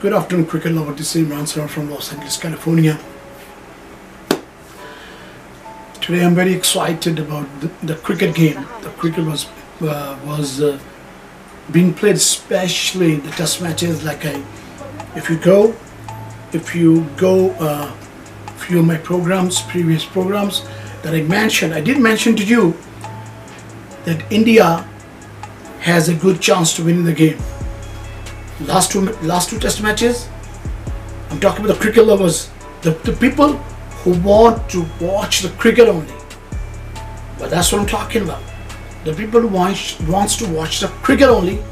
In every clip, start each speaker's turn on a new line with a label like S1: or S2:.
S1: Good afternoon, cricket lover. This is Imran Sarwar from Los Angeles, California. Today I'm very excited about the cricket game. The cricket was being played, especially the test matches. If you go few of my previous programs that I did mention to you that India has a good chance to win the game. Last two test matches, I'm talking about the cricket lovers, the people who want to watch the cricket only. But that's what I'm talking about. The people who wants to watch the cricket only,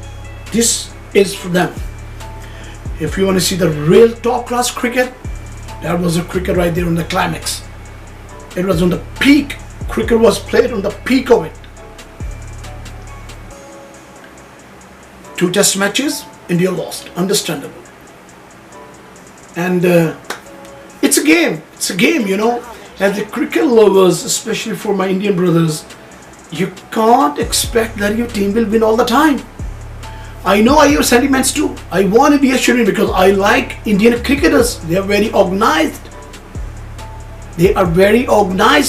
S1: this is for them. If you want to see the real top class cricket, that was the cricket right there on the climax. It was on the peak. Cricket was played on the peak of it. 2 test matches, India lost. Understandable. And it's a game. It's a game, you know. As the cricket lovers, especially for my Indian brothers, you can't expect that your team will win all the time. I know I have sentiments too. I want India to win because I like Indian cricketers. They are very organized.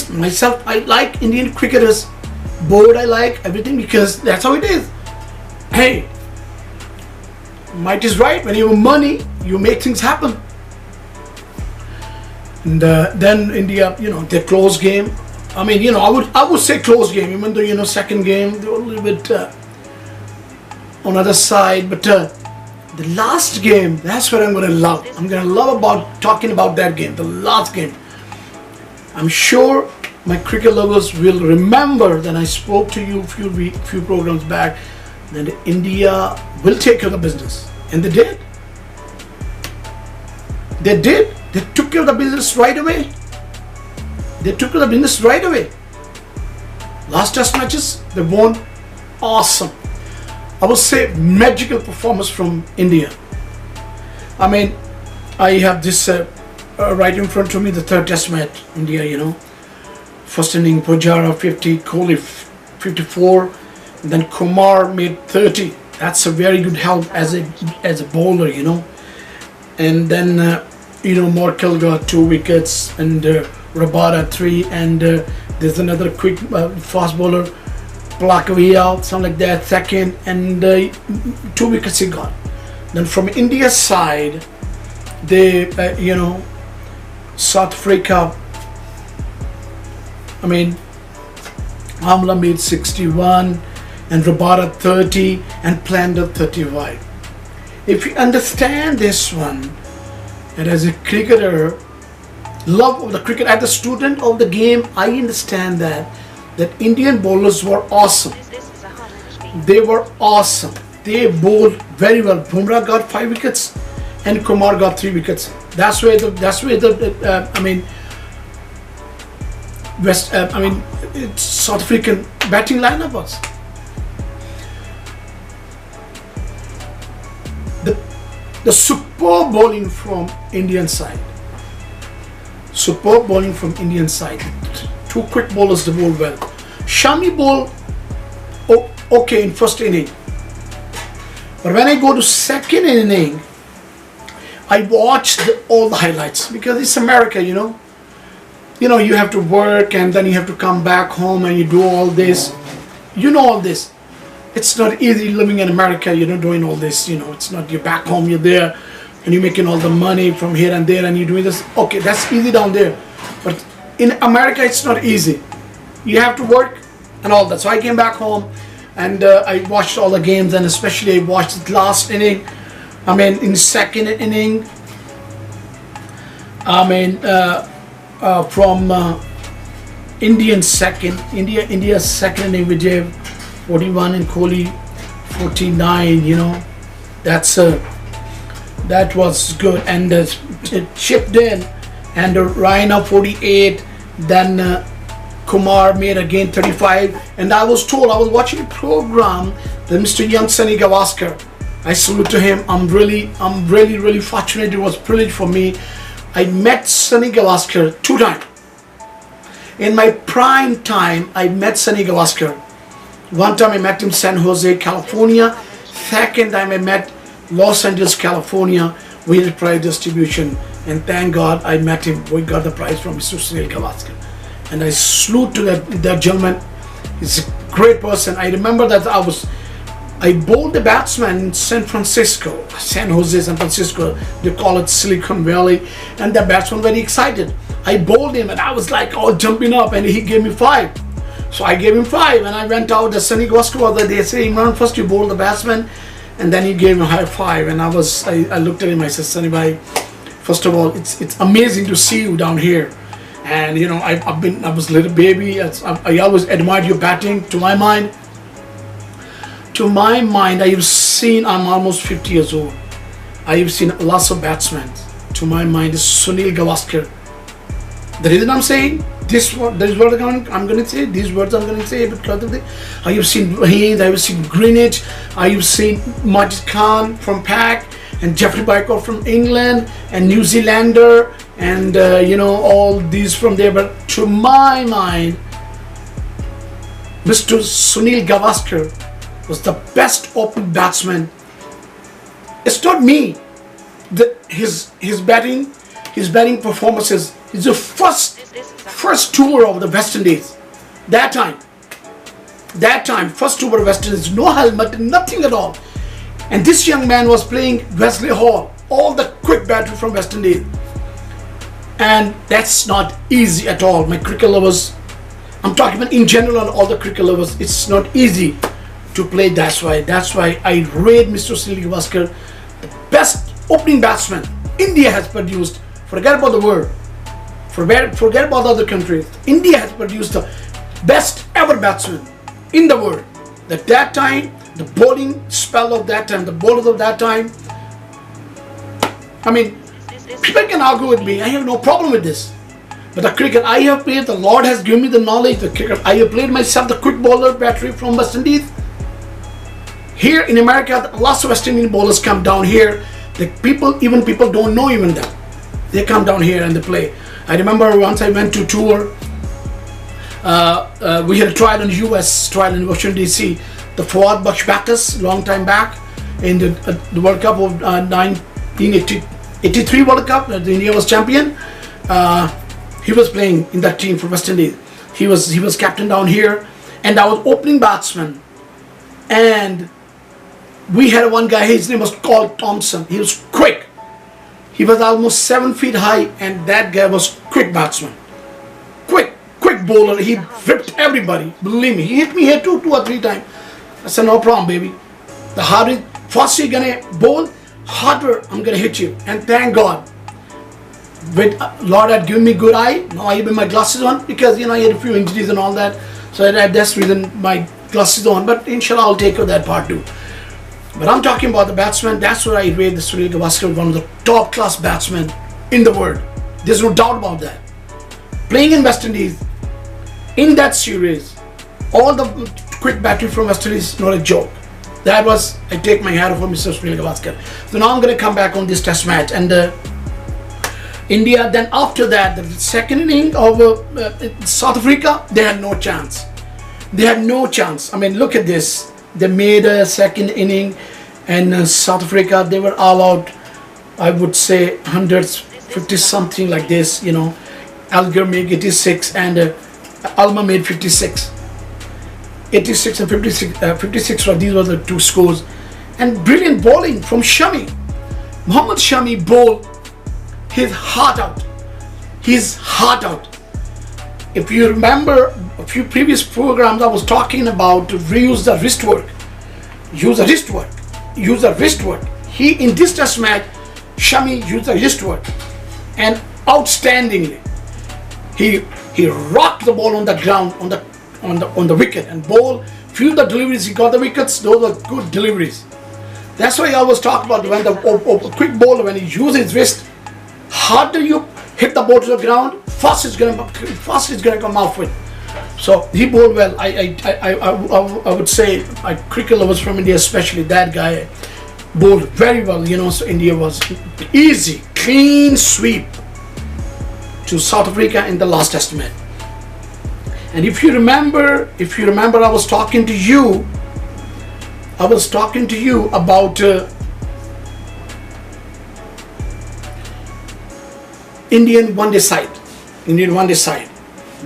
S1: Myself, I like Indian cricketers. Board, I like everything because that's how it is. Hey, might is right. When you have money, you make things happen. And then India, their close game. I mean, I would say close game, even though second game they were a little bit on other side. But the last game, that's what I'm gonna love. I'm gonna love about talking about that game, the last game. I'm sure my cricket lovers will remember that I spoke to you few programs back that India will take care of the business, and they did. They did. They took care of the business right away. Last test matches, they won. Awesome. I would say magical performance from India. I mean, I have this right in front of me, the third test match. India, first inning, Pujara 50, Kohli 54, and then Kumar made 30. That's a very good help as a bowler, And then Morkel got 2 wickets, and Rabada 3, and there's another quick fast bowler, Plakavia, something like that, second, and 2 wickets he got. Then from India's side, they, South Africa, Amla made 61, and Rabada 30, and Plander 35. If you understand this one, and as a cricketer, love of the cricket, as a student of the game, I understand that Indian bowlers were awesome. They were awesome. They bowled very well. Bumrah got 5 wickets, and Kumar got 3 wickets. That's where South African batting lineup was. The superb bowling from Indian side. 2 quick bowlers, they bowled well. Shami bowled okay in first inning. But when I go to second inning, I watched all the highlights because it's America, you have to work and then you have to come back home and you do all this. All this. It's not easy living in America, doing all this, it's not, you're back home, you're there, and you're making all the money from here and there, and you're doing this. Okay, that's easy down there. But in America, it's not easy. You have to work and all that. So I came back home, and I watched all the games, and especially I watched the last inning. In second inning, from India's second inning, we gave 41 and Kohli 49, that was good, and it chipped in, and Raina 48, then Kumar made again 35, and I was watching a program that Mr. Young Sunil Gavaskar, I salute to him. I'm really fortunate. It was a privilege for me. I met Sunil Gavaskar 2 times. In my prime time, I met Sunil Gavaskar. One time I met him in San Jose, California. Second time I met Los Angeles, California. We had prize distribution, and thank God I met him. We got the prize from Mr. Sunil Gavaskar, and I salute to that gentleman. He's a great person. I remember that I bowled the batsman in San Francisco, San Jose, San Francisco. They call it Silicon Valley, and the batsman very excited. I bowled him, and I was like all jumping up, and he gave me 5. So I gave him 5, and I went out. The Sunil Gavaskar was there. They say, Imran, first you bowl the batsman, and then he gave me a high 5. And I looked at him. I said, Sunny bhai, first of all, it's amazing to see you down here. And you know, I was a little baby. I always admired your batting. To my mind, I have seen. I'm almost 50 years old. I have seen lots of batsmen. To my mind, is Sunil Gavaskar. The reason I'm saying this word I'm going to say, these words I'm going to say because of I have seen Hind, I have seen Greenwich, I have seen Majid Khan from Pak, and Jeffrey Bycott from England, and New Zealander, and you know, all these from there. But to my mind, Mr. Sunil Gavaskar was the best opening batsman. It's not me. His batting performances. It's the first tour of the West Indies. That time, first tour of West Indies, no helmet, nothing at all. And this young man was playing Wesley Hall, all the quick batters from West Indies. And that's not easy at all. My cricket lovers, I'm talking about in general on all the cricket lovers, it's not easy to play. That's why I rate Mr. Sunil Gavaskar the best opening batsman India has produced. Forget about the world. Forget about other countries. India has produced the best ever batsman in the world. At that time, the bowling spell of that time, the bowlers of that time, I mean, people can argue with me. I have no problem with this. But the cricket I have played, the Lord has given me the knowledge. The cricket I have played myself, the quick bowler battery from West Indies. Here in America, lots of West Indian bowlers come down here. People don't know even them. They come down here and they play. I remember once I went to tour. We had a trial in the US, trial in Washington DC. The Fawad Bakhsh long time back in the World Cup of 1983 World Cup. India was champion. He was playing in that team for West Indies. He was captain down here, and I was opening batsman. And we had one guy. His name was Carl Thompson. He was quick. He was almost 7 feet high, and that guy was quick batsman. Quick bowler. He whipped everybody. Believe me, he hit me here two or three times. I said, no problem, baby. The harder, first you're gonna bowl, harder I'm gonna hit you. And thank God, with Lord had given me good eye. Now I have my glasses on because you know I had a few injuries and all that. So that's the reason my glasses on. But inshallah, I'll take care of that part too. But I'm talking about the batsman. That's where I rate the Sunil Gavaskar, one of the top class batsmen in the world. There's no doubt about that. Playing in West Indies, in that series, all the quick battery from West Indies, not a joke. That was, I take my hat off for Mr. Sunil Gavaskar. So now I'm going to come back on this test match. And India, then after that, the second inning of South Africa, they had no chance. They had no chance. I mean, look at this. They made a second inning, and South Africa, they were all out. I would say 150 something like this, you know. Alger made 86 and Alma made 56. 86 and 56, these were the two scores. And brilliant bowling from Shami. Mohammad Shami bowled his heart out. His heart out. If you remember a few previous programs, I was talking about to reuse the wrist work. Use the wrist work. Use the wrist work. In this test match, Shami used the wrist work. And outstandingly, he rocked the ball on the ground, on the wicket, and bowled few of the deliveries. He got the wickets. Those were good deliveries. That's why I always talk about when the quick bowler, when he uses his wrist, harder you hit the ball to the ground, fast it's gonna come off with. So he bowled well. I would say cricket lovers from India, especially that guy, bowled very well. You know, so India was easy, clean sweep to South Africa in the last test match. And if you remember, I was talking to you about Indian one day side. Indian one day side.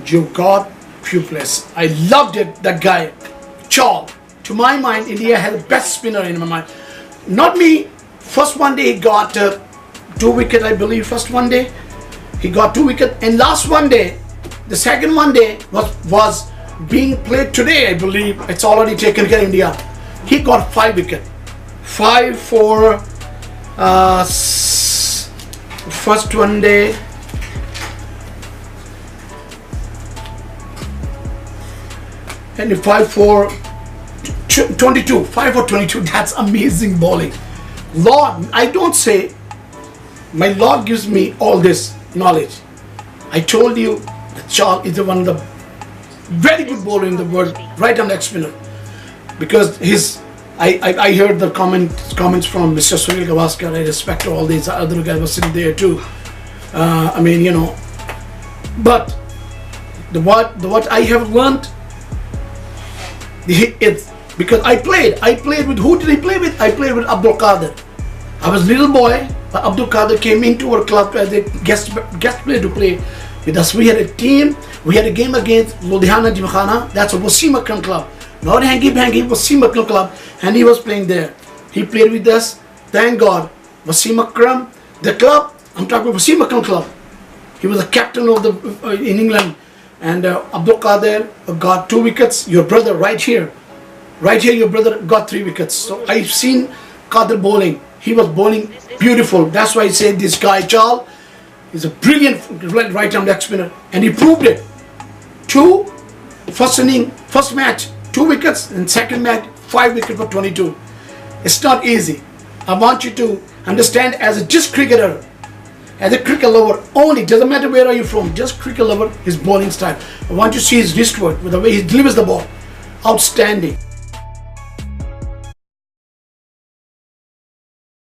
S1: You got few players. I loved it, that guy, Chal. To my mind, India had the best spinner in my mind. Not me. First one day he got 2 wickets, I believe. First one day he got 2 wickets, and last one day, the second one day was being played today, I believe. It's already taken care of India. He got 5 wickets. 5 for first one day. And 5 for 22. 5 for 22. That's amazing bowling. Lord, I don't say, my Lord gives me all this knowledge. I told you that Chal is one of the very good bowler in the world, right on that spinner. Because I heard the comments from Mr. Sunil Gavaskar. I respect all these other guys were sitting there too. I mean, you know, but what I have learned, it's because I played with, who did I play with? I played with Abdul Qadir. I was a little boy, but Abdul Qadir came into our club as a guest player to play with us. We had a team. We had a game against Ludhiana Jimkhana. That's a Wasim Akram club. Not Hanky Panky, Wasim Akram club. And he was playing there. He played with us. Thank God. Wasim Akram, the club, I'm talking about Wasim Akram club. He was the captain of the in England. And Abdul Qadir got 2 wickets. Your brother right here. Right here your brother got 3 wickets. So I've seen Qadir bowling. He was bowling beautiful. That's why I said this guy Chal is a brilliant right arm leg spinner, and he proved it. First inning, first match 2 wickets, and second match 5 wickets for 22. It's not easy. I want you to understand, as a just cricketer, as a cricket lover only, doesn't matter where are you from, just cricket lover, his bowling style. I want you to see his wrist work, with the way he delivers the ball. Outstanding.